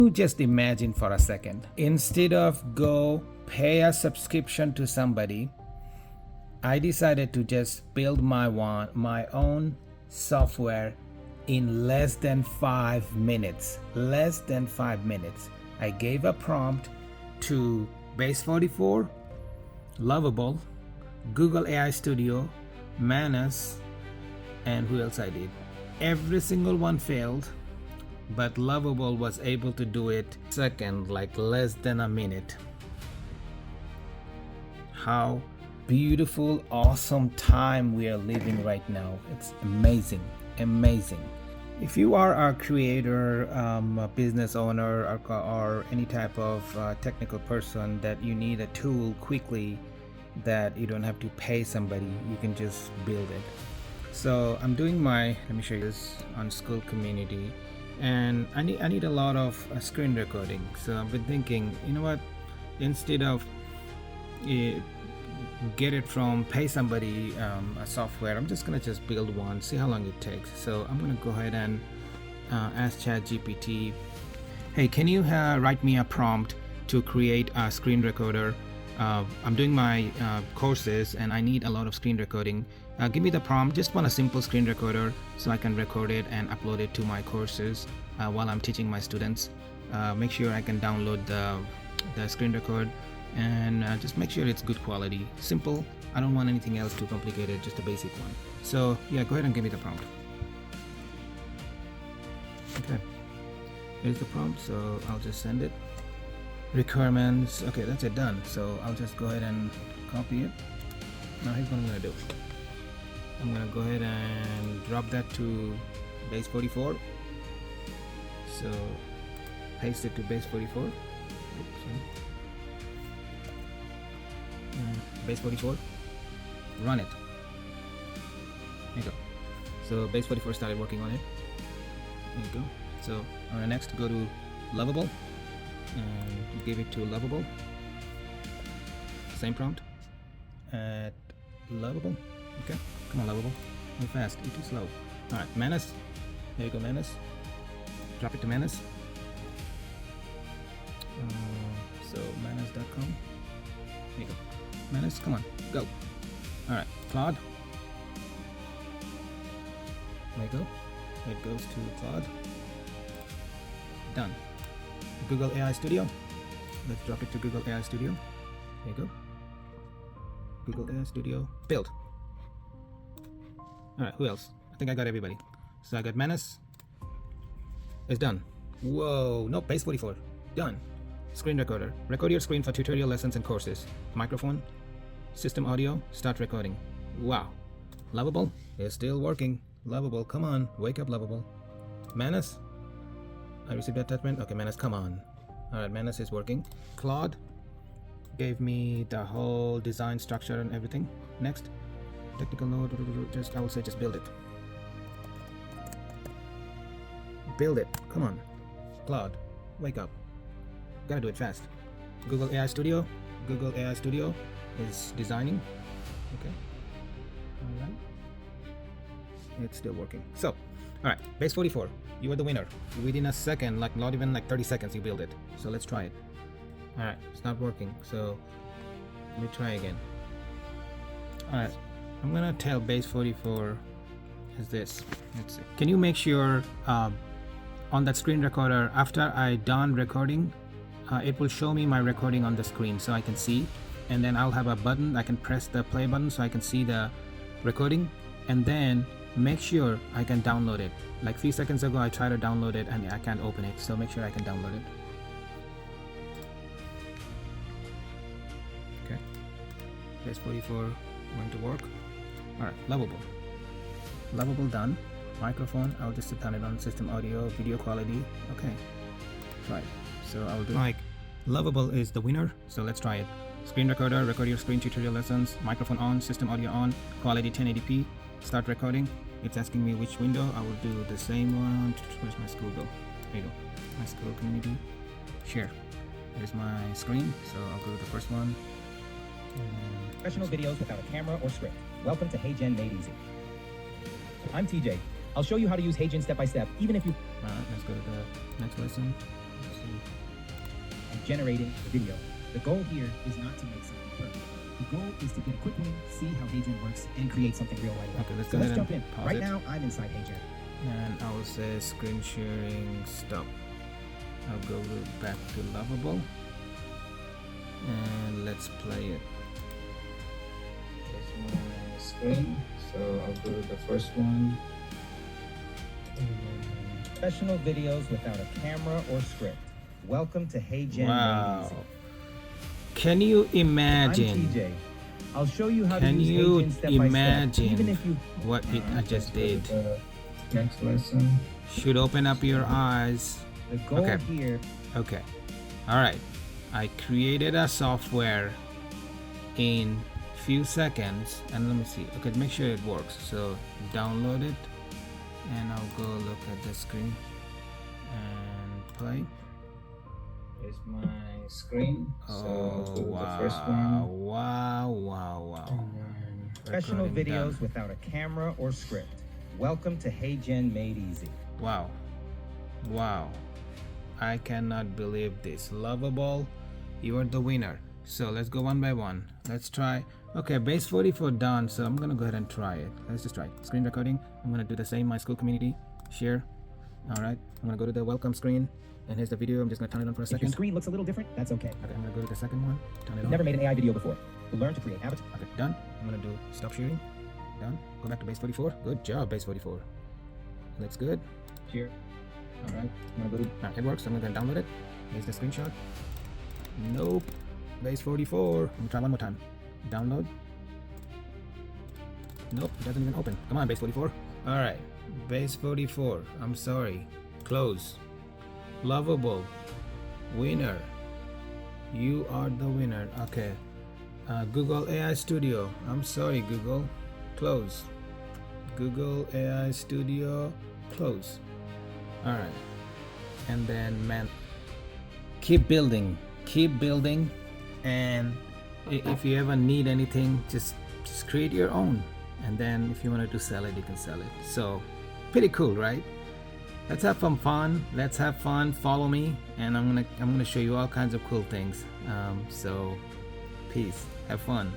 Just imagine for a second, instead of go pay a subscription to somebody, I decided to just build my own software in less than 5 minutes. Less than 5 minutes. I gave a prompt to Base44, Lovable, Google AI Studio, Manus, and who else I did. Every single one failed, but Lovable was able to do it second, like less than a minute. How beautiful, awesome time we are living right now. It's amazing. If you are a creator, a business owner, or any type of technical person that you need a tool quickly that you don't have to pay somebody, you can just build it. So I'm doing let me show you this on School Community, and I need a lot of screen recording. So I've been thinking, you know what, instead of get it from pay somebody a software, I'm just gonna build one, see how long it takes. So I'm gonna go ahead and ask ChatGPT, hey, can you write me a prompt to create a screen recorder? I'm doing my courses and I need a lot of screen recording. Give me the prompt. Just want a simple screen recorder so I can record it and upload it to my courses while I'm teaching my students. Make sure I can download the screen record, and just make sure it's good quality, simple. I don't want anything else too complicated, just a basic one. So yeah, go ahead and give me the prompt. Okay, here's the prompt, so I'll just send it. Requirements, okay, that's it, done. So I'll just go ahead and copy it. Now here's what I'm gonna do. I'm gonna go ahead and drop that to Base44. So paste it to Base44. Oops, Base44, run it. There you go. So Base44 started working on it. There you go. So next, go to Lovable and give it to Lovable. Same prompt at Lovable. Okay, come on, Lovable, move fast. You're too slow. All right, Manus. There you go, Manus. Drop it to Manus. So manus.com. There you go. Manus, come on, go. All right, Claude. There you go. It goes to Claude. Done. Google AI Studio. Let's drop it to Google AI Studio. There you go. Google AI Studio. Build. All right, who else? I think I got everybody. So I got Manus. It's done. Whoa, no, Base44. Done. Screen recorder. Record your screen for tutorial lessons and courses. Microphone. System audio. Start recording. Wow. Lovable is still working. Lovable, come on. Wake up, Lovable. Manus. I received the attachment. Okay, Manus, come on. Alright, Manus is working. Claude gave me the whole design structure and everything. Next. Technical node. I will say just build it. Build it. Come on. Claude, wake up. Gotta do it fast. Google AI Studio. Google AI Studio is designing. Okay. Alright. It's still working. So, alright, Base44, you are the winner. Within a second, like not even like 30 seconds, you build it. So let's try it. Alright, it's not working. So let me try again. Alright, I'm gonna tell Base44 is this. Let's see. Can you make sure on that screen recorder, after I done recording, it will show me my recording on the screen so I can see, and then I'll have a button. I can press the play button so I can see the recording, and then make sure I can download it. Like 3 seconds ago I tried to download it and I can't open it, so make sure I can download it. Okay, Base44 going to work. Alright, Lovable done. Microphone, I'll just turn it on. System audio, video quality. Okay, right. So I'll do like Lovable is the winner. So let's try it. Screen recorder, record your screen tutorial lessons. Microphone on, system audio on, quality 1080p. Start recording. It's asking me which window. I will do the same one. Where's my school go? There you go. My School Community. Share. There's my screen. So I'll go to the first one. Professional videos without a camera or script. Welcome to HeyGen Made Easy. I'm TJ. I'll show you how to use HeyGen step by step, even if you... Alright, let's go to the next lesson. Let's see. generating the video. The goal here is not to make something perfect. The goal is to get a quick win, see how HeyGen works, and create something real right away. Okay, let's So go let's ahead jump in. and pause Right it. now, I'm inside HeyGen. And I will say screen sharing stop. I'll go back to Lovable and let's play it. Here's my screen, so I'll go to the first one. Professional videos without a camera or script. Welcome to HeyGen Wow. Made Easy. Can you I'm imagine TJ. I'll show you how Can to use you HeyGen step by step, imagine even if you what I just did? Next lesson. Should open up your eyes. the goal Okay. here. Okay. All right. I created a software in few seconds and let me see. Okay, make sure it works. So download it and I'll go look at the screen and play. Here's my screen. So I'll go to the first one. Wow. Professional Recording videos done. without a camera or script. Welcome to HeyGen Made Easy. Wow. I cannot believe this. Lovable, you are the winner. So let's go one by one. Let's try. Okay, base 44 done. So I'm gonna go ahead and try it. Let's just try it. Screen recording. I'm gonna do the same. My school community share. All right. I'm gonna go to the welcome screen, and here's the video. I'm just gonna turn it on for a If your second. screen looks a little different, that's okay. Okay, I'm gonna go to the second one. Turn it You've on. never made an AI video before. You'll learn to create avatars. Okay, done. I'm gonna do stop sharing. Done. Go back to base 44. Good job, base 44. Looks good. Share. All right. I'm gonna go to. It works. I'm gonna download it. Here's the screenshot. Nope. Base 44. Let me try one more time. Download. Nope. It doesn't even open. Come on, base 44. All right. Base 44. I'm sorry. Close. Lovable. Winner. You are the winner. Okay. Google AI Studio. I'm sorry, Google. Close. Google AI Studio. Close. All right. And then, man, keep building. And if you ever need anything, just create your own. And then if you wanted to sell it, you can sell it. So pretty cool, right? Let's have some fun. Let's have fun. Follow me, and I'm gonna show you all kinds of cool things. So peace. Have fun.